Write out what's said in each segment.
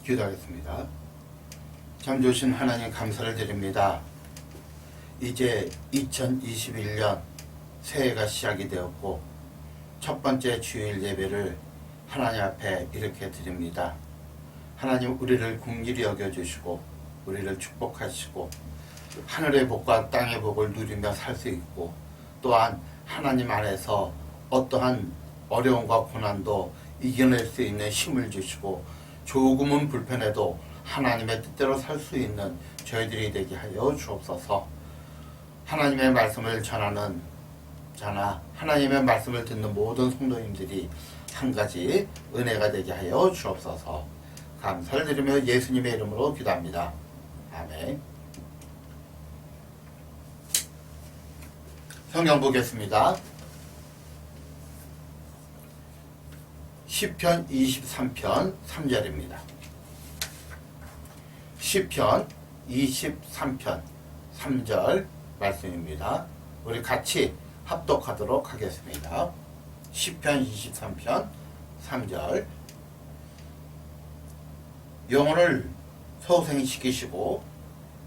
기도하겠습니다. 참 좋으신 하나님 감사를 드립니다. 이제 2021년 새해가 시작이 되었고 첫 번째 주일 예배를 하나님 앞에 이렇게 드립니다. 하나님 우리를 긍휼히 여겨주시고 우리를 축복하시고 하늘의 복과 땅의 복을 누리며 살 수 있고 또한 하나님 안에서 어떠한 어려움과 고난도 이겨낼 수 있는 힘을 주시고 조금은 불편해도 하나님의 뜻대로 살 수 있는 저희들이 되게 하여 주옵소서. 하나님의 말씀을 전하는 자나 하나님의 말씀을 듣는 모든 성도님들이 한 가지 은혜가 되게 하여 주옵소서. 감사를 드리며 예수님의 이름으로 기도합니다. 아멘. 성경 보겠습니다. 시편 23편 3절입니다. 시편 23편 3절 말씀입니다. 우리 같이 합독하도록 하겠습니다. 시편 23편 3절 영혼을 소생시키시고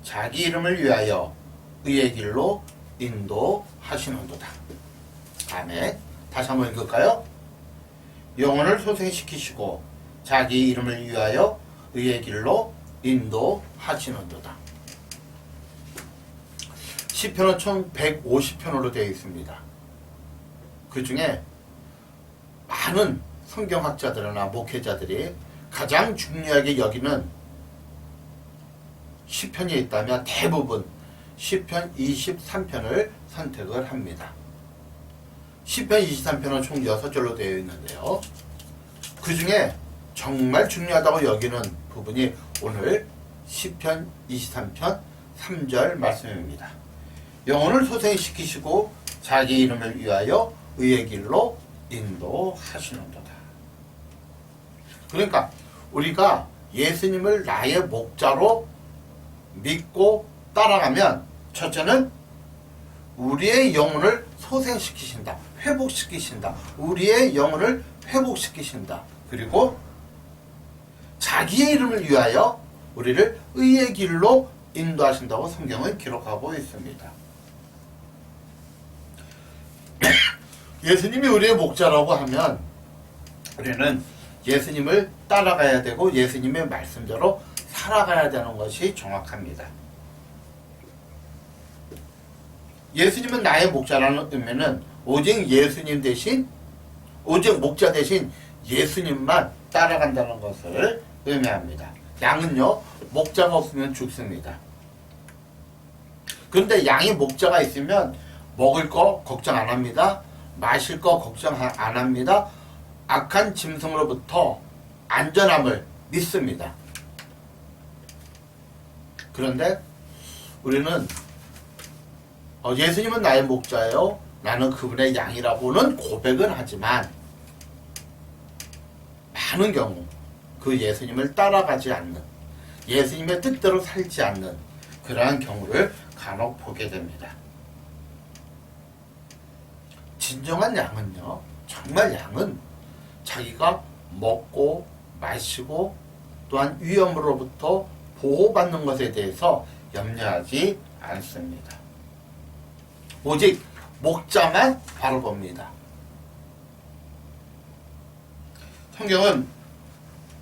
자기 이름을 위하여 의의 길로 인도하시는도다. 아멘. 다시 한번 읽을까요? 영혼을 소생시키시고 자기 이름을 위하여 의의 길로 인도하시는도다. 시편은 총 150편으로 되어 있습니다. 그 중에 많은 성경학자들이나 목회자들이 가장 중요하게 여기는 시편이 있다면 대부분 시편 23편을 선택을 합니다. 시편 23편은 총 6절로 되어 있는데요. 그 중에 정말 중요하다고 여기는 부분이 오늘 시편 23편 3절 말씀입니다. 영혼을 소생시키시고 자기 이름을 위하여 의의 길로 인도하시는도다. 그러니까 우리가 예수님을 나의 목자로 믿고 따라가면 첫째는 우리의 영혼을 소생시키신다. 회복시키신다. 우리의 영혼을 회복시키신다. 그리고 자기의 이름을 위하여 우리를 의의 길로 인도하신다고 성경은 기록하고 있습니다. 예수님이 우리의 목자라고 하면 우리는 예수님을 따라가야 되고 예수님의 말씀대로 살아가야 되는 것이 정확합니다. 예수님은 나의 목자라는 의미는 오직 예수님 대신 오직 목자 대신 예수님만 따라간다는 것을 의미합니다. 양은요 목자가 없으면 죽습니다. 그런데 양이 목자가 있으면 먹을 거 걱정 안 합니다. 마실 거 걱정 안 합니다. 악한 짐승으로부터 안전함을 믿습니다. 그런데 우리는 예수님은 나의 목자예요. 나는 그분의 양이라고는 고백은 하지만 많은 경우 그 예수님을 따라가지 않는 예수님의 뜻대로 살지 않는 그러한 경우를 간혹 보게 됩니다. 진정한 양은요. 정말 양은 자기가 먹고 마시고 또한 위험으로부터 보호받는 것에 대해서 염려하지 않습니다. 오직 목자만 바라봅니다. 성경은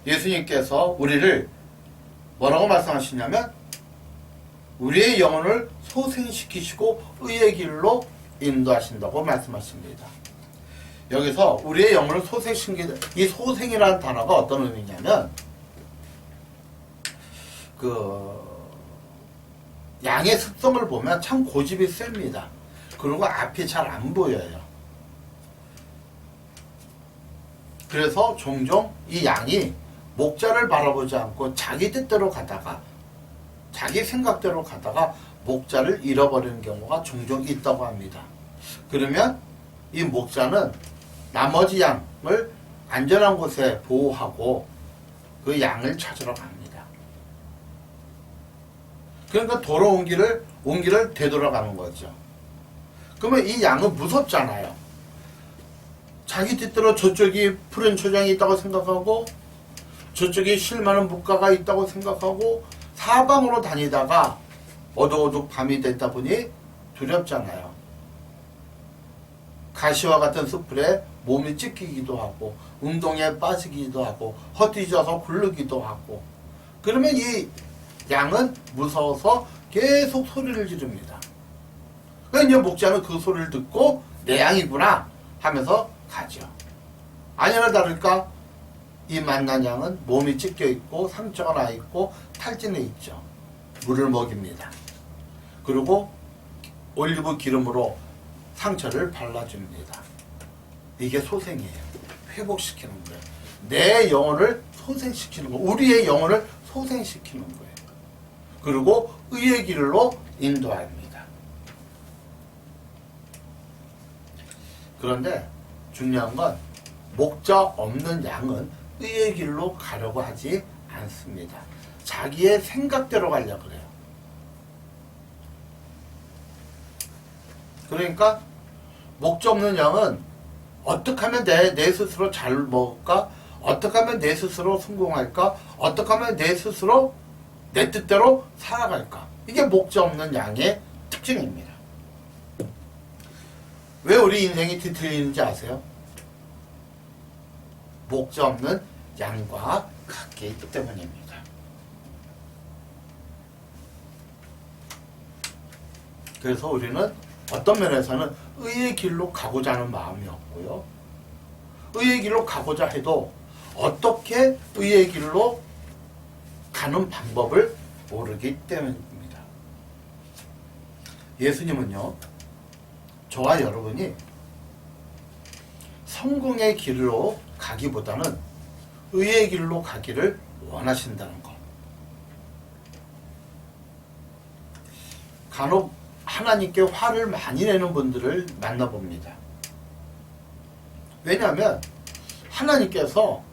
예수님께서 우리를 뭐라고 말씀하시냐면 우리의 영혼을 소생시키시고 의의 길로 인도하신다고 말씀하십니다. 여기서 우리의 영혼을 소생시키는 이 소생이라는 단어가 어떤 의미냐면 양의 습성을 보면 참 고집이 셉니다. 그리고 앞이 잘 안 보여요. 그래서 종종 이 양이 목자를 바라보지 않고 자기 뜻대로 가다가 자기 생각대로 가다가 목자를 잃어버리는 경우가 종종 있다고 합니다. 그러면 이 목자는 나머지 양을 안전한 곳에 보호하고 그 양을 찾으러 갑니다. 그러니까 돌아온 길을 되돌아가는 거죠. 그러면 이 양은 무섭잖아요. 자기 뜻대로 저쪽이 푸른 초장이 있다고 생각하고 저쪽에 쉴 만한 물가가 있다고 생각하고 사방으로 다니다가 어둑어둑 밤이 됐다 보니 두렵잖아요. 가시와 같은 숲풀에 몸이 찢기기도 하고 운동에 빠지기도 하고 헛디져서 굴르기도 하고 그러면 이 양은 무서워서 계속 소리를 지릅니다. 그러니까 이제 목자는 그 소리를 듣고 내 양이구나 하면서 가죠. 아니나 다를까 이 만난 양은 몸이 찢겨 있고 상처가 나 있고 탈진해 있죠. 물을 먹입니다. 그리고 올리브 기름으로 상처를 발라줍니다. 이게 소생이에요. 회복시키는 거예요. 내 영혼을 소생시키는 거예요. 우리의 영혼을 소생시키는 거예요. 그리고 의의 길로 인도합니다. 그런데 중요한 건 목자 없는 양은 의의 길로 가려고 하지 않습니다. 자기의 생각대로 가려고 그래요. 그러니까 목자 없는 양은 어떻게 하면 내 스스로 잘 먹을까? 어떻게 하면 내 스스로 성공할까? 어떻게 하면 내 스스로 내 뜻대로 살아갈까? 이게 목자 없는 양의 특징입니다. 왜 우리 인생이 뒤틀리는지 아세요? 목자 없는 양과 같기 때문입니다. 그래서 우리는 어떤 면에서는 의의 길로 가고자 하는 마음이 없고요. 의의 길로 가고자 해도 어떻게 의의 길로 가는 방법을 모르기 때문입니다. 예수님은요, 저와 여러분이 성공의 길로 가기보다는 의의 길로 가기를 원하신다는 것. 간혹 하나님께 화를 많이 내는 분들을 만나봅니다. 왜냐하면 하나님께서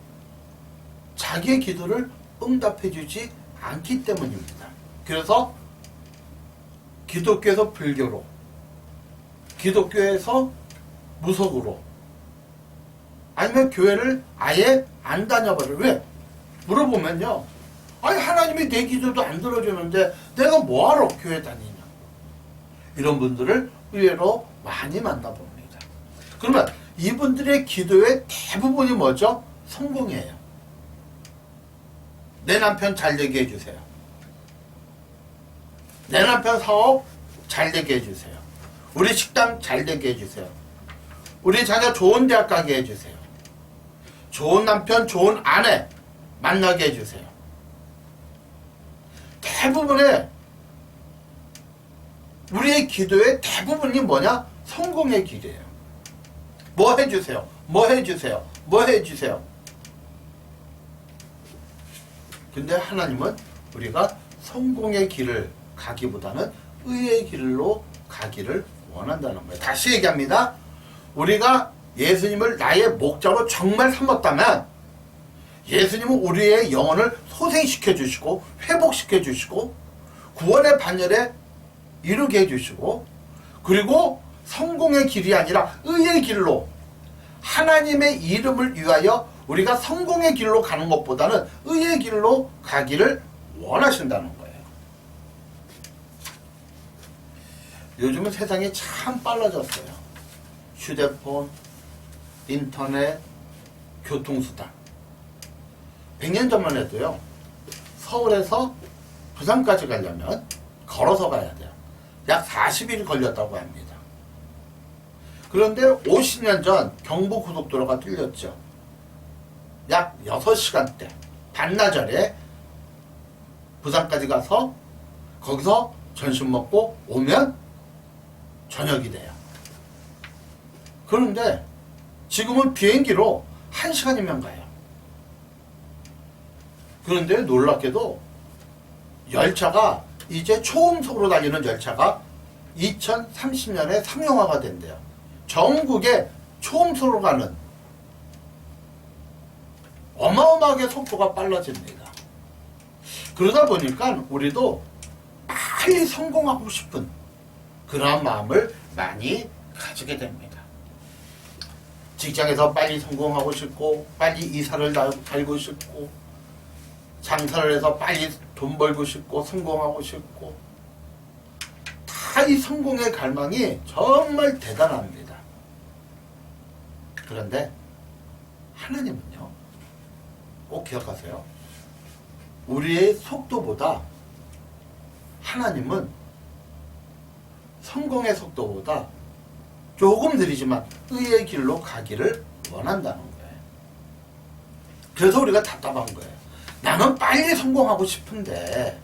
자기의 기도를 응답해 주지 않기 때문입니다. 그래서 기독교에서 불교로, 기독교에서 무속으로, 아니면 교회를 아예 안 다녀버려요. 왜? 물어보면요, 아니 하나님이 내 기도도 안 들어주는데 내가 뭐하러 교회 다니냐, 이런 분들을 의외로 많이 만나봅니다. 그러면 이분들의 기도의 대부분이 뭐죠? 성공이에요. 내 남편 잘 되게 해주세요. 내 남편 사업 잘 되게 해주세요. 우리 식당 잘 되게 해주세요. 우리 자녀 좋은 대학 가게 해주세요. 좋은 남편, 좋은 아내 만나게 해주세요. 대부분의 우리의 기도의 대부분이 뭐냐? 성공의 길이에요. 뭐 해주세요. 뭐 해주세요. 뭐 해주세요. 근데 하나님은 우리가 성공의 길을 가기보다는 의의 길로 가기를 원한다는 거예요. 다시 얘기합니다. 우리가 예수님을 나의 목자로 정말 삼았다면 예수님은 우리의 영혼을 소생시켜 주시고 회복시켜 주시고 구원의 반열에 이루게 해주시고, 그리고 성공의 길이 아니라 의의 길로 하나님의 이름을 위하여 우리가 성공의 길로 가는 것보다는 의의 길로 가기를 원하신다는 거예요. 요즘은 세상이 참 빨라졌어요. 휴대폰, 인터넷, 교통수단. 100년 전만 해도요, 서울에서 부산까지 가려면 걸어서 가야 돼요. 약 40일 걸렸다고 합니다. 그런데 50년 전 경부고속도로가 뚫렸죠. 약 6시간대 반나절에 부산까지 가서 거기서 점심 먹고 오면 저녁이 돼요. 그런데 지금은 비행기로 1시간이면 가요. 그런데 놀랍게도 열차가 이제 초음속으로 달리는 열차가 2030년에 상용화가 된대요. 전국에 초음속으로 가는, 어마어마하게 속도가 빨라집니다. 그러다 보니까 우리도 빨리 성공하고 싶은 그러한 마음을 많이 가지게 됩니다. 직장에서 빨리 성공하고 싶고, 빨리 이사를 갈고 싶고, 강사를 해서 빨리 돈 벌고 싶고 성공하고 싶고 다 이 성공의 갈망이 정말 대단합니다. 그런데 하나님은요, 꼭 기억하세요. 우리의 속도보다 하나님은 성공의 속도보다 조금 느리지만 의의 길로 가기를 원한다는 거예요. 그래서 우리가 답답한 거예요. 나는 빨리 성공하고 싶은데,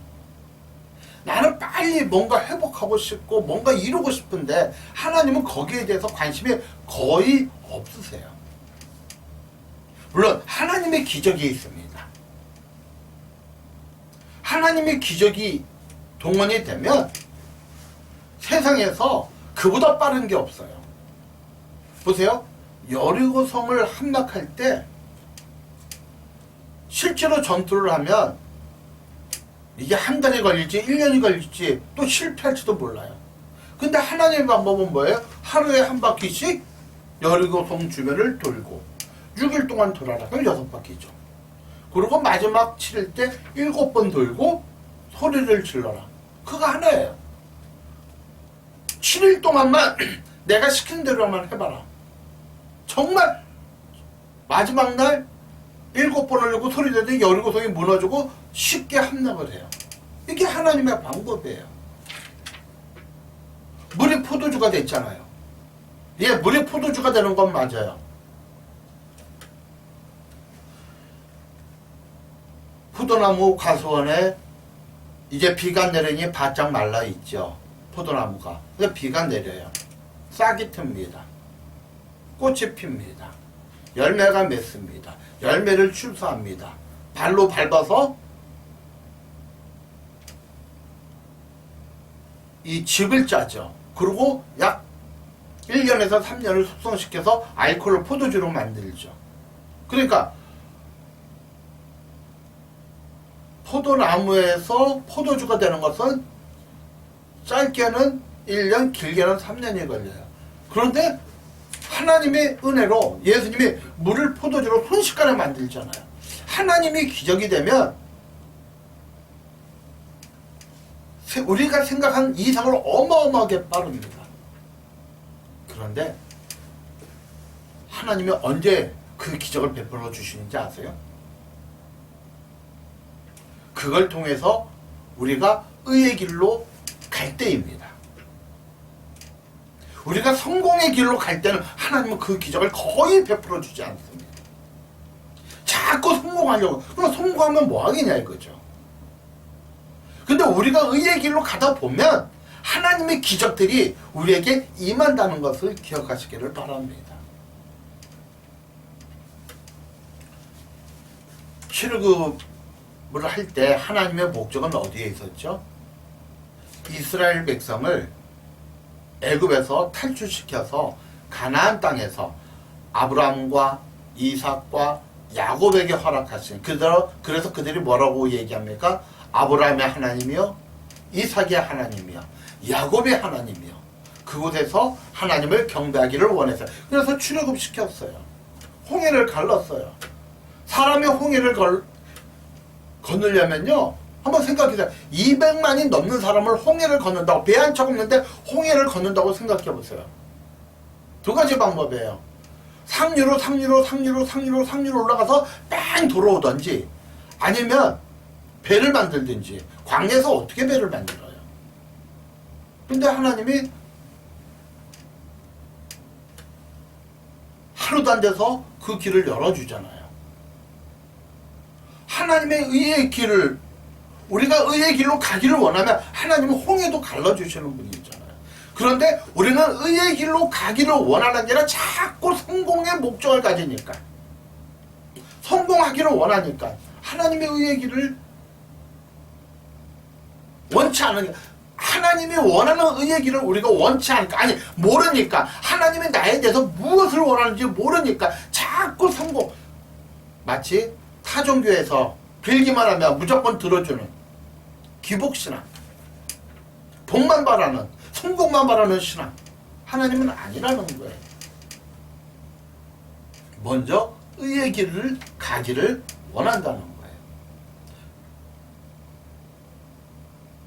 나는 빨리 뭔가 회복하고 싶고 뭔가 이루고 싶은데 하나님은 거기에 대해서 관심이 거의 없으세요. 물론 하나님의 기적이 있습니다. 하나님의 기적이 동원이 되면 세상에서 그보다 빠른 게 없어요. 보세요. 여리고성을 함락할 때 실제로 전투를 하면 이게 한 달이 걸릴지 1년이 걸릴지 또 실패할지도 몰라요. 근데 하나님의 방법은 뭐예요? 하루에 한 바퀴씩 여리고성 주변을 돌고 6일 동안 돌아라. 그럼 6바퀴죠. 그리고 마지막 치를 때 7번 돌고 소리를 질러라. 그거 하나예요. 7일 동안만 내가 시킨 대로만 해봐라. 정말 마지막 날 7번을 열고 소리 내더니 여리고성이 무너지고 쉽게 함락을 해요. 이게 하나님의 방법이에요. 물이 포도주가 됐잖아요. 예, 물이 포도주가 되는 건 맞아요. 포도나무 과수원에 이제 비가 내리니 바짝 말라 있죠. 포도나무가. 근데 비가 내려요. 싹이 틉니다. 꽃이 핍니다. 열매가 맺습니다. 열매를 출수합니다. 발로 밟아서 이 즙을 짜죠. 그리고 약 1년에서 3년을 숙성시켜서 알코올을 포도주로 만들죠. 그러니까 포도나무에서 포도주가 되는 것은 짧게는 1년, 길게는 3년이 걸려요. 그런데 하나님의 은혜로 예수님이 물을 포도주로 순식간에 만들잖아요. 하나님이 기적이 되면 우리가 생각한 이상으로 어마어마하게 빠릅니다. 그런데 하나님이 언제 그 기적을 베풀어 주시는지 아세요? 그걸 통해서 우리가 의의 길로 갈 때입니다. 우리가 성공의 길로 갈 때는 하나님은 그 기적을 거의 베풀어 주지 않습니다. 자꾸 성공하려고. 그럼 성공하면 뭐 하겠냐 이거죠. 근데 우리가 의의 길로 가다 보면 하나님의 기적들이 우리에게 임한다는 것을 기억하시기를 바랍니다. 출애굽을 할 때 하나님의 목적은 어디에 있었죠? 이스라엘 백성을 애굽에서 탈출시켜서 가나안 땅에서 아브라함과 이삭과 야곱에게 허락하신 그래서 그들이 뭐라고 얘기합니까? 아브라함의 하나님이요, 이삭의 하나님이요, 야곱의 하나님이요. 그곳에서 하나님을 경배하기를 원했어요. 그래서 출애굽시켰어요. 홍해를 갈랐어요. 사람이 홍해를 건너려면요, 한번 생각해보세요. 200만이 넘는 사람을 홍해를 건넌다고, 배 한 척 없는데 홍해를 건넌다고 생각해보세요. 두 가지 방법이에요. 상류로 올라가서 뺑 돌아오든지, 아니면 배를 만들든지. 광야에서 어떻게 배를 만들어요? 근데 하나님이 하루도 안 돼서 그 길을 열어주잖아요. 하나님의 의의 길을, 우리가 의의 길로 가기를 원하면 하나님은 홍해도 갈라주시는 분이잖아요. 그런데 우리는 의의 길로 가기를 원하는 게 아니라 자꾸 성공의 목적을 가지니까, 성공하기를 원하니까 하나님의 의의 길을 원치 않으니까, 하나님이 원하는 의의 길을 우리가 원치 않으니까, 아니 모르니까, 하나님이 나에 대해서 무엇을 원하는지 모르니까 자꾸 성공, 마치 타종교에서 빌기만 하면 무조건 들어주는 기복신앙, 복만 바라는, 성공만 바라는 신앙, 하나님은 아니라는 거예요. 먼저 의의 길을 가기를 원한다는 거예요.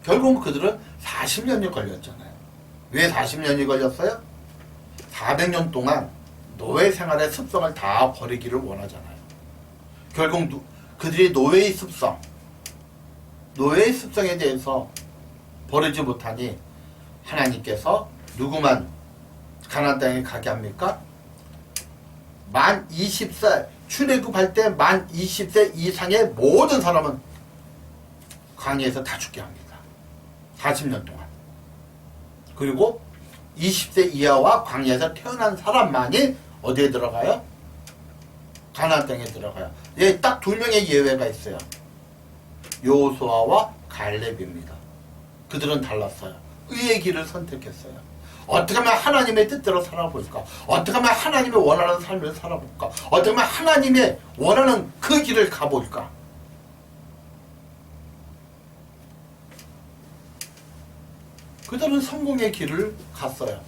결국 그들은 40년이 걸렸잖아요. 왜 40년이 걸렸어요? 400년 동안 노예 생활의 습성을 다 버리기를 원하잖아요. 결국 그들이 노예의 습성에 대해서 버리지 못하니 하나님께서 누구만 가나안 땅에 가게 합니까? 만 20세 출애굽할 때 만 20세 이상의 모든 사람은 광야에서 다 죽게 합니다. 40년 동안. 그리고 20세 이하와 광야에서 태어난 사람만이 어디에 들어가요? 가나안 땅에 들어가요. 예, 딱 두 명의 예외가 있어요. 여호수아와 갈렙입니다. 그들은 달랐어요. 의의 길을 선택했어요. 어떻게 하면 하나님의 뜻대로 살아볼까? 어떻게 하면 하나님이 원하는 삶을 살아볼까? 어떻게 하면 하나님이 원하는 그 길을 가볼까? 그들은 성공의 길을 갔어요.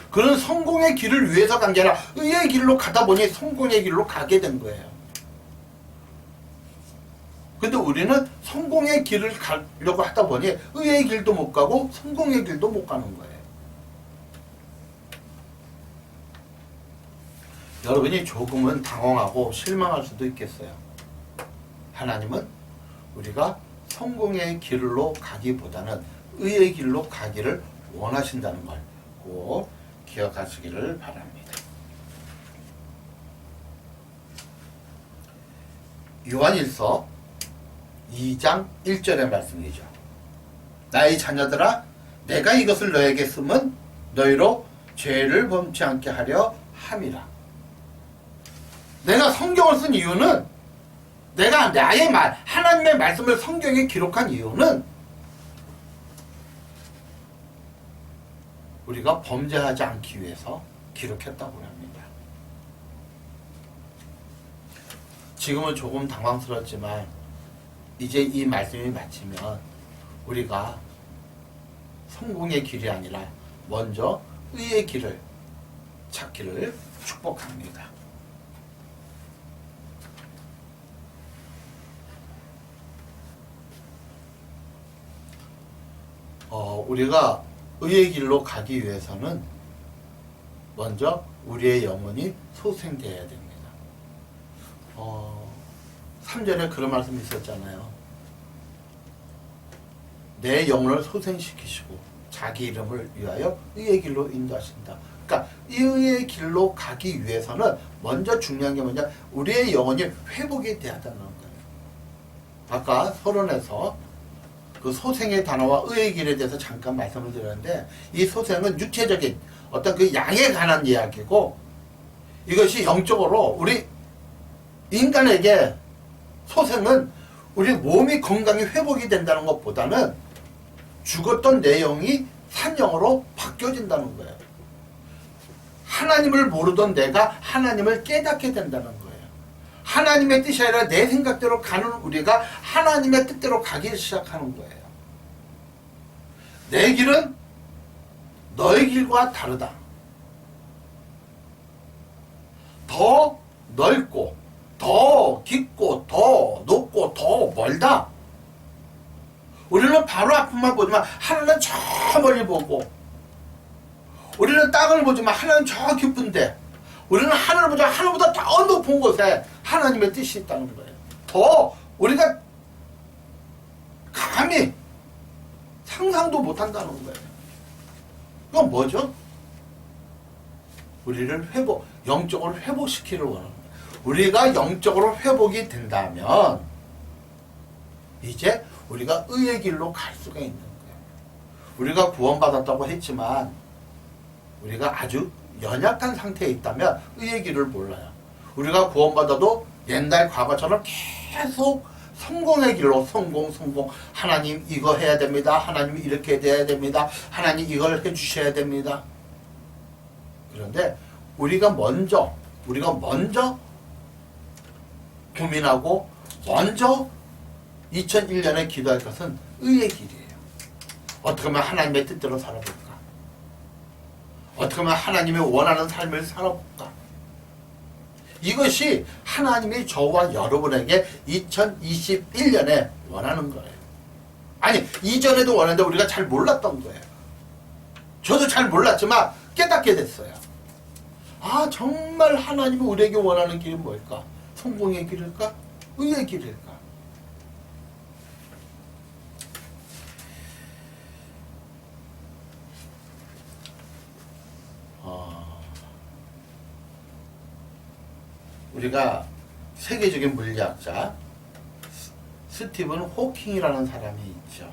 그런 성공의 길을 위해서 간 게 아니라 의의 길로 가다 보니 성공의 길로 가게 된 거예요. 근데 우리는 성공의 길을 가려고 하다 보니 의의 길도 못 가고 성공의 길도 못 가는 거예요. 여러분이 조금은 당황하고 실망할 수도 있겠어요. 하나님은 우리가 성공의 길로 가기보다는 의의 길로 가기를 원하신다는 걸 꼭 기억하시기를 바랍니다. 요한일서 2장 1절의 말씀이죠. 나의 자녀들아, 내가 이것을 너에게 쓰면 너희로 죄를 범치 않게 하려 함이라. 내가 성경을 쓴 이유는, 내가 나의 말, 하나님의 말씀을 성경에 기록한 이유는 우리가 범죄하지 않기 위해서 기록했다고 합니다. 지금은 조금 당황스럽지만 이제 이 말씀이 마치면 우리가 성공의 길이 아니라 먼저 의의 길을 찾기를 축복합니다. 우리가 의의 길로 가기 위해서는 먼저 우리의 영혼이 소생되어야 됩니다. 3절에 그런 말씀이 있었잖아요. 내 영혼을 소생시키시고 자기 이름을 위하여 의의 길로 인도하신다. 그러니까 이 의의 길로 가기 위해서는 먼저 중요한 게 뭐냐, 우리의 영혼이 회복이 돼야 된다는 거예요. 아까 서론에서 그 소생의 단어와 의의 길에 대해서 잠깐 말씀을 드렸는데, 이 소생은 육체적인 어떤 그 양에 관한 이야기고, 이것이 영적으로 우리 인간에게 소생은 우리 몸이 건강히 회복이 된다는 것보다는 죽었던 내 영이 산 영으로 바뀌어진다는 거예요. 하나님을 모르던 내가 하나님을 깨닫게 된다는 거예요. 하나님의 뜻이 아니라 내 생각대로 가는 우리가 하나님의 뜻대로 가기 시작하는 거예요. 내 길은 너의 길과 다르다. 더 넓고 더 깊고 더 높고 더 멀다. 우리는 바로 앞만 보지만 하나는 저 멀리 보고, 우리는 땅을 보지만 하나는 저 깊은데, 우리는 하늘을 보지만 하늘보다 더 높은 곳에 하나님의 뜻이 있다는 거예요. 더 우리가 감히 상상도 못한다는 거예요. 그건 뭐죠? 우리를 영적으로 회복시키기를 원하는 거예요. 우리가 영적으로 회복이 된다면 이제 우리가 의의 길로 갈 수가 있는 거예요. 우리가 구원받았다고 했지만 우리가 아주 연약한 상태에 있다면 의의 길을 몰라요. 우리가 구원받아도 옛날 과거처럼 계속 성공의 길로 성공 하나님 이거 해야 됩니다. 하나님 이렇게 돼야 됩니다. 하나님 이걸 해주셔야 됩니다. 그런데 우리가 먼저 고민하고 먼저 2001년에 기도할 것은 의의 길이에요. 어떻게 하면 하나님의 뜻대로 살아볼까? 어떻게 하면 하나님이 원하는 삶을 살아볼까? 이것이 하나님이 저와 여러분에게 2021년에 원하는 거예요. 아니 이전에도 원했는데 우리가 잘 몰랐던 거예요. 저도 잘 몰랐지만 깨닫게 됐어요. 아 정말 하나님이 우리에게 원하는 길이 뭘까? 성공의 길일까? 의의 길일까? 우리가 세계적인 물리학자 스티븐 호킹이라는 사람이 있죠.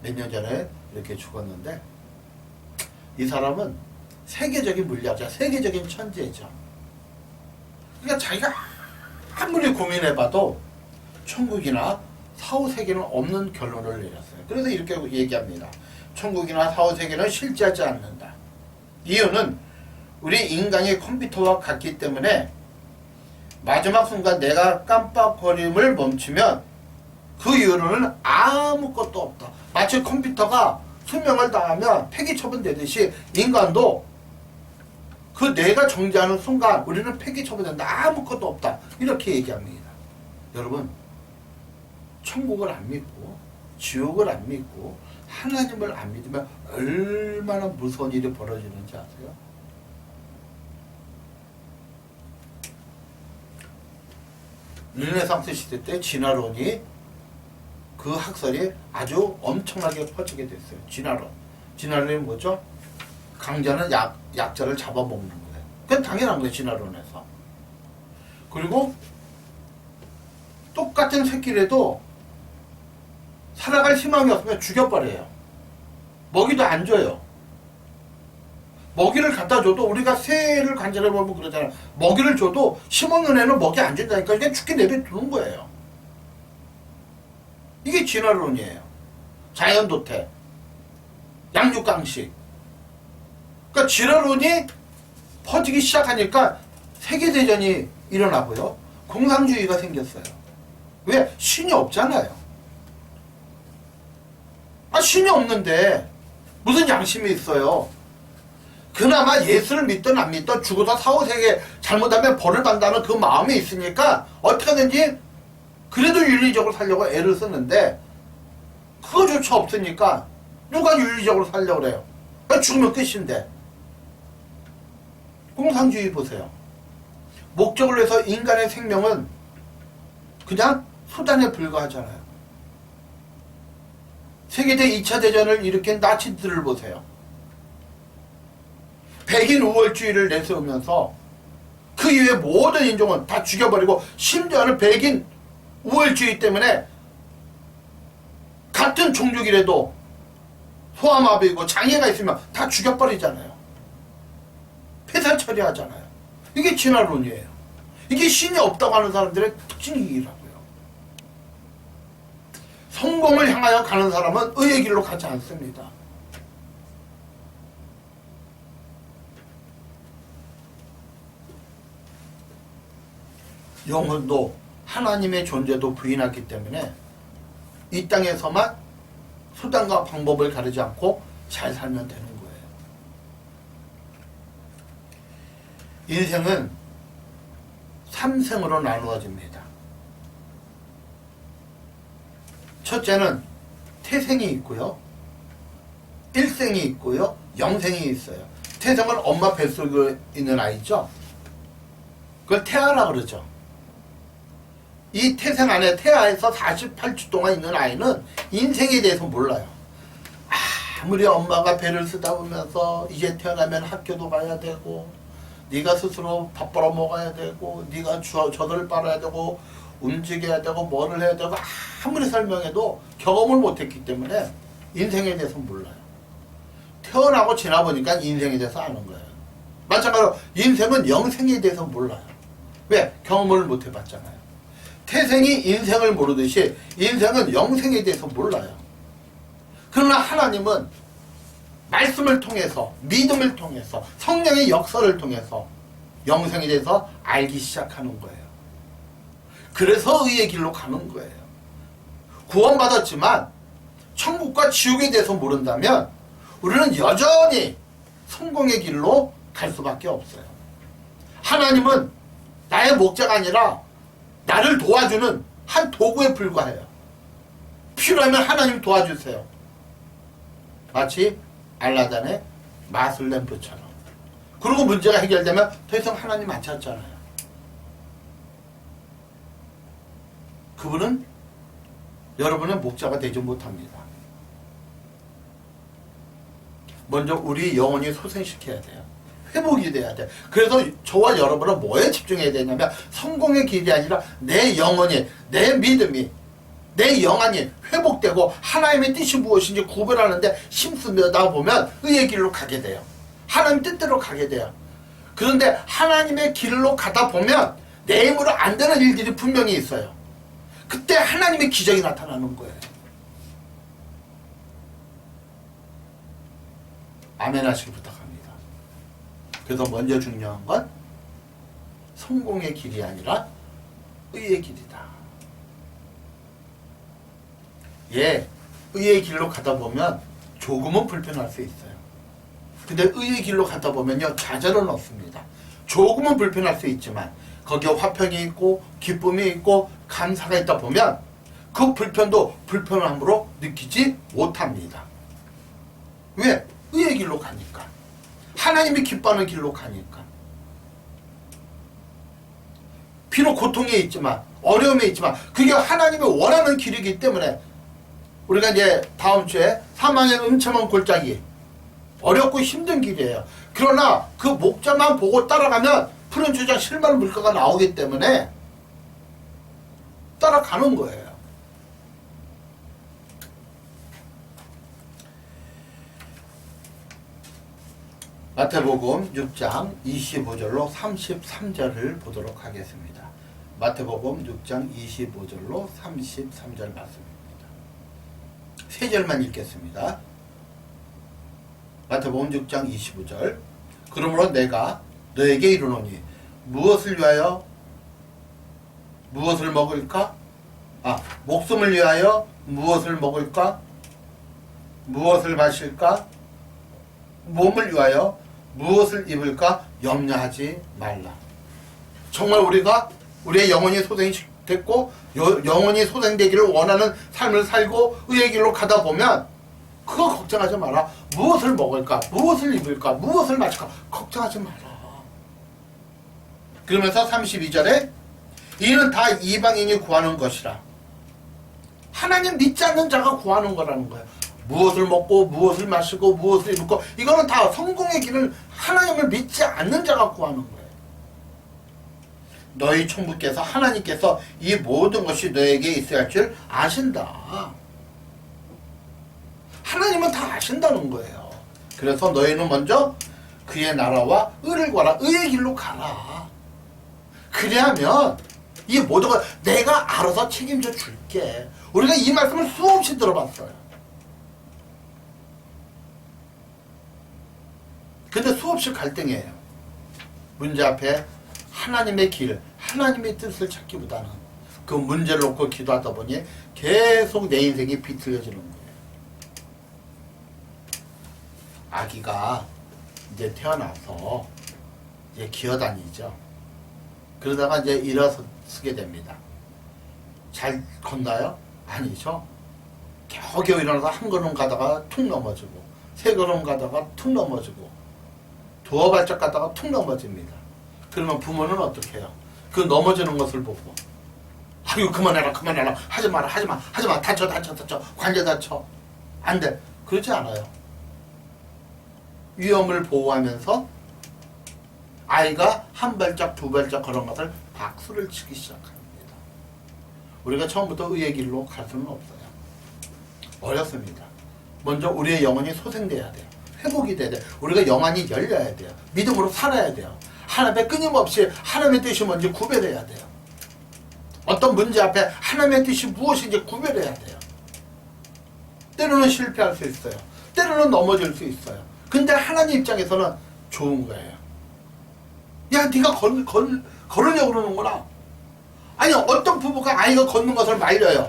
몇 년 전에 이렇게 죽었는데 이 사람은 세계적인 물리학자, 세계적인 천재죠. 그러니까 자기가 아무리 고민해봐도 천국이나 사후세계는 없는 결론을 내렸어요. 그래서 이렇게 얘기합니다. 천국이나 사후세계는 실제하지 않는다. 이유는 우리 인간이 컴퓨터와 같기 때문에 마지막 순간 내가 깜빡거림을 멈추면 그 이후로는 아무것도 없다. 마치 컴퓨터가 수명을 다하면 폐기 처분되듯이 인간도 그 뇌가 정지하는 순간 우리는 폐기 처분된다. 아무것도 없다. 이렇게 얘기합니다. 여러분 천국을 안 믿고 지옥을 안 믿고 하나님을 안 믿으면 얼마나 무서운 일이 벌어지는지 아세요? 르네상스 시대 때 진화론이 그 학설이 아주 엄청나게 퍼지게 됐어요. 진화론이 뭐죠? 강자는 약자를 잡아먹는 거예요. 그건 당연한 거예요. 진화론에서. 그리고 똑같은 새끼라도 살아갈 희망이 없으면 죽여버려요. 먹이도 안 줘요. 먹이를 갖다 줘도 우리가 새를 관찰해 보면 그러잖아요. 먹이를 줘도 심없는 애는 먹이 안 준다니까 그냥 죽게 내버려두는 거예요. 이게 진화론이에요. 자연도태, 양육강식. 그러니까 진화론이 퍼지기 시작하니까 세계대전이 일어나고요. 공산주의가 생겼어요. 왜? 신이 없잖아요. 신이 없는데 무슨 양심이 있어요. 그나마 예수를 믿든 안 믿든 죽어서 사후세계 잘못하면 벌을 받는다는 그 마음이 있으니까 어떻게든지 그래도 윤리적으로 살려고 애를 쓰는데 그거조차 없으니까 누가 윤리적으로 살려고 그래요. 죽으면 끝인데. 공산주의 보세요. 목적을 위해서 인간의 생명은 그냥 수단에 불과하잖아요. 세계대 2차 대전을 일으킨 나치들을 보세요. 백인 우월주의를 내세우면서 그 이후에 모든 인종은 다 죽여버리고 심지어는 백인 우월주의 때문에 같은 종족이라도 소아마비이고 장애가 있으면 다 죽여버리잖아요. 폐살 처리하잖아요. 이게 진화론이에요. 이게 신이 없다고 하는 사람들의 특징이라고요. 성공을 향하여 가는 사람은 의의 길로 가지 않습니다. 영혼도 하나님의 존재도 부인하기 때문에 이 땅에서만 수단과 방법을 가리지 않고 잘 살면 되는 거예요. 인생은 3생으로 나누어집니다. 첫째는 태생이 있고요. 일생이 있고요. 영생이 있어요. 태생은 엄마 뱃속에 있는 아이죠. 그걸 태아라 그러죠. 이 태생 안에 태아에서 48주 동안 있는 아이는 인생에 대해서 몰라요. 아무리 엄마가 배를 쓰다 보면서 이제 태어나면 학교도 가야 되고 네가 스스로 밥 벌어 먹어야 되고 네가 젖을 빨아야 되고 움직여야 되고 뭐를 해야 되고 아무리 설명해도 경험을 못했기 때문에 인생에 대해서 몰라요. 태어나고 지나보니까 인생에 대해서 아는 거예요. 마찬가지로 인생은 영생에 대해서 몰라요. 왜? 경험을 못 해봤잖아요. 태생이 인생을 모르듯이 인생은 영생에 대해서 몰라요. 그러나 하나님은 말씀을 통해서 믿음을 통해서 성령의 역사를 통해서 영생에 대해서 알기 시작하는 거예요. 그래서 의의 길로 가는 거예요. 구원받았지만 천국과 지옥에 대해서 모른다면 우리는 여전히 성공의 길로 갈 수밖에 없어요. 하나님은 나의 목자가 아니라 나를 도와주는 한 도구에 불과해요. 필요하면 하나님 도와주세요. 마치 알라단의 마술 램프처럼. 그리고 문제가 해결되면 더 이상 하나님 안 찾잖아요. 그분은 여러분의 목자가 되지 못합니다. 먼저 우리 영혼이 소생시켜야 돼요. 회복이 돼야 돼. 그래서 저와 여러분은 뭐에 집중해야 되냐면 성공의 길이 아니라 내 영혼이, 내 믿음이, 내 영안이 회복되고 하나님의 뜻이 무엇인지 구별하는데 힘쓰다 보면 의의 길로 가게 돼요. 하나님 뜻대로 가게 돼요. 그런데 하나님의 길로 가다 보면 내 힘으로 안 되는 일들이 분명히 있어요. 그때 하나님의 기적이 나타나는 거예요. 아멘 하시기 부탁합니다. 그래서 먼저 중요한 건 성공의 길이 아니라 의의 길이다. 예, 의의 길로 가다 보면 조금은 불편할 수 있어요. 근데 의의 길로 가다 보면요, 좌절은 없습니다. 조금은 불편할 수 있지만 거기에 화평이 있고 기쁨이 있고 감사가 있다 보면 그 불편도 불편함으로 느끼지 못합니다. 왜? 의의 길로 가니까. 하나님이 기뻐하는 길로 가니까. 비록 고통에 있지만 어려움에 있지만 그게 하나님이 원하는 길이기 때문에 우리가 이제 다음 주에 사망의 음침한 골짜기, 어렵고 힘든 길이에요. 그러나 그 목자만 보고 따라가면 푸른 주장 실만 물가가 나오기 때문에 따라가는 거예요. 마태복음 6장 25절로 33절을 보도록 하겠습니다. 마태복음 6장 25절로 33절 말씀입니다. 세 절만 읽겠습니다. 마태복음 6장 25절. 그러므로 내가 너에게 이르노니 무엇을 위하여 무엇을 먹을까? 목숨을 위하여 무엇을 먹을까? 무엇을 마실까? 몸을 위하여 무엇을 입을까? 염려하지 말라. 정말 우리가 우리의 영혼이 소생됐고 영혼이 소생되기를 원하는 삶을 살고 의의 길로 가다 보면 그거 걱정하지 마라. 무엇을 먹을까? 무엇을 입을까? 무엇을 마실까? 걱정하지 마라. 그러면서 32절에 이는 다 이방인이 구하는 것이라. 하나님 믿지 않는 자가 구하는 거라는 거예요. 무엇을 먹고 무엇을 마시고 무엇을 입고 이거는 다 성공의 길을 하나님을 믿지 않는 자가 구하는 거예요. 너희 천부께서 하나님께서 이 모든 것이 너에게 있어야 할 줄 아신다. 하나님은 다 아신다는 거예요. 그래서 너희는 먼저 그의 나라와 의를 구하라. 의의 길로 가라. 그래야면 이 모든 걸 내가 알아서 책임져 줄게. 우리가 이 말씀을 수없이 들어봤어요. 근데 수없이 갈등이에요. 문제 앞에 하나님의 길, 하나님의 뜻을 찾기보다는 그 문제를 놓고 기도하다 보니 계속 내 인생이 비틀려지는 거예요. 아기가 이제 태어나서 이제 기어다니죠. 그러다가 이제 일어서게 됩니다. 잘 걷나요? 아니죠. 겨우겨우 일어나서 한 걸음 가다가 툭 넘어지고 세 걸음 가다가 툭 넘어지고 두어 발짝 가다가 툭 넘어집니다. 그러면 부모는 어떻게 해요? 그 넘어지는 것을 보고 아유 그만해라 하지마 다쳐 관절 다쳐 안 돼. 그러지 않아요. 위험을 보호하면서 아이가 한 발짝 두 발짝 걸은 것을 박수를 치기 시작합니다. 우리가 처음부터 의의 길로 갈 수는 없어요. 어렵습니다. 먼저 우리의 영혼이 소생돼야 돼요. 회복이 돼야 돼요. 우리가 영안이 열려야 돼요. 믿음으로 살아야 돼요. 하나님의 끊임없이 하나님의 뜻이 뭔지 구별해야 돼요. 어떤 문제 앞에 하나님의 뜻이 무엇인지 구별해야 돼요. 때로는 실패할 수 있어요. 때로는 넘어질 수 있어요. 근데 하나님 입장에서는 좋은 거예요. 야, 네가 걸으려고 그러는구나. 아니, 어떤 부부가 아이가 걷는 것을 말려요.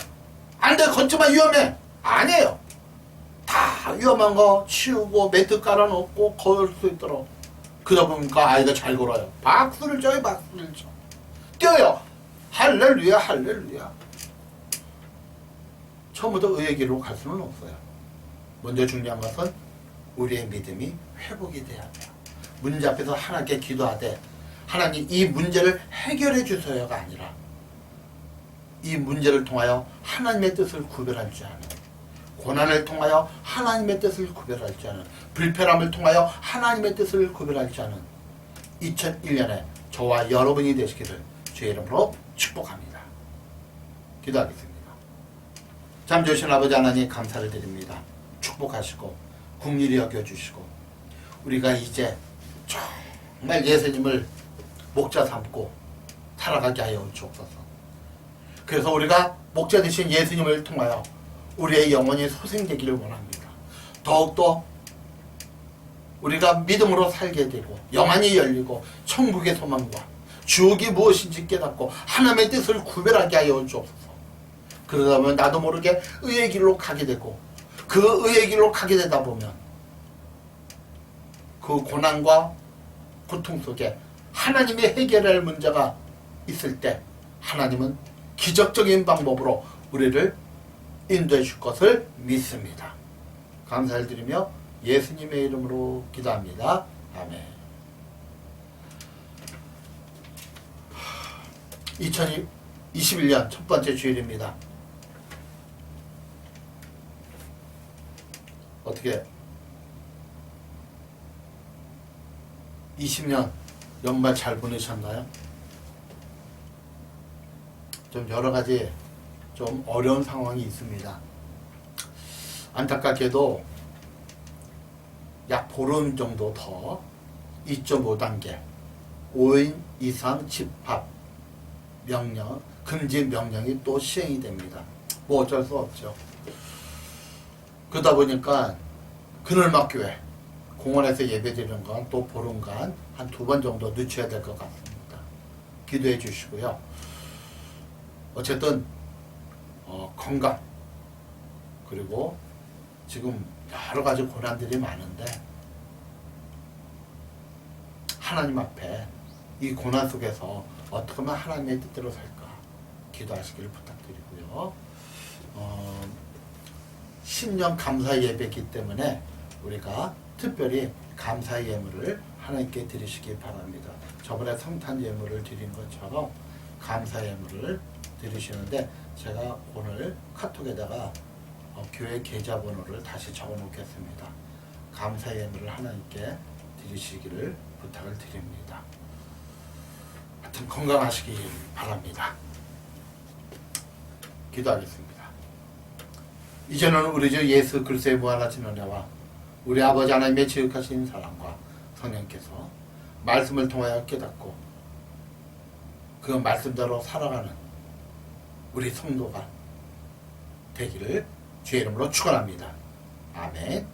안 돼, 걷지마, 위험해. 아니에요. 다 위험한 거 치우고 매트 깔아놓고 걸을 수 있도록. 그러다 보니까 아이가 잘 걸어요. 박수를 쳐요, 박수를 쳐. 뛰어요. 할렐루야, 할렐루야. 처음부터 의의 길로 갈 수는 없어요. 먼저 중요한 것은 우리의 믿음이 회복이 돼야 돼요. 문제 앞에서 하나님께 기도하되 하나님 이 문제를 해결해 주세요가 아니라 이 문제를 통하여 하나님의 뜻을 구별할 줄 아는, 고난을 통하여 하나님의 뜻을 구별할 줄 아는, 불편함을 통하여 하나님의 뜻을 구별할 줄 아는 2001년에 저와 여러분이 되시기를 주의 이름으로 축복합니다. 기도하겠습니다. 참 좋으신 아버지 하나님 감사를 드립니다. 축복하시고 긍휼히 여겨주시고 우리가 이제 정말 예수님을 목자 삼고 살아가게 하여 주옵소서. 그래서 우리가 목자 되신 예수님을 통하여 우리의 영혼이 소생되기를 원합니다. 더욱더 우리가 믿음으로 살게 되고 영안이 열리고 천국의 소망과 주옥이 무엇인지 깨닫고 하나님의 뜻을 구별하게 하여 주옵소서. 그러다 보면 나도 모르게 의의 길로 가게 되고 그 의의 길로 가게 되다 보면 그 고난과 고통 속에 하나님이 해결할 문제가 있을 때 하나님은 기적적인 방법으로 우리를 인도해 줄 것을 믿습니다. 감사를 드리며 예수님의 이름으로 기도합니다. 아멘. 2021년 첫 번째 주일입니다. 어떻게 20년 연말 잘 보내셨나요? 좀 여러 가지 좀 어려운 상황이 있습니다. 안타깝게도 약 보름 정도 더 2.5단계 5인 이상 집합 명령, 금지 명령이 또 시행이 됩니다. 뭐 어쩔 수 없죠. 그러다 보니까 그늘막교회 공원에서 예배드리는 건 또 보름간 한 2번 정도 늦춰야 될 것 같습니다. 기도해 주시고요. 어쨌든 건강 그리고 지금 여러 가지 고난들이 많은데 하나님 앞에 이 고난 속에서 어떻게 하면 하나님의 뜻대로 살까 기도하시기를 부탁드리고요. 신년 감사 예배이기 때문에 우리가 특별히 감사 예물을 하나님께 드리시기 바랍니다. 저번에 성탄 예물을 드린 것처럼 감사 예물을 드리시는데 제가 오늘 카톡에다가 교회 계좌번호를 다시 적어 놓겠습니다. 감사 예물을 하나님께 드리시기를 부탁을 드립니다. 하여튼 건강하시길 바랍니다. 기도하겠습니다. 이제는 우리 주 예수 그리스도의 무한하신 은혜와 우리 아버지 하나님의 지극하신 사랑과 성령께서 말씀을 통하여 깨닫고 그 말씀대로 살아가는 우리 성도가 되기를 주의 이름으로 축원합니다. 아멘.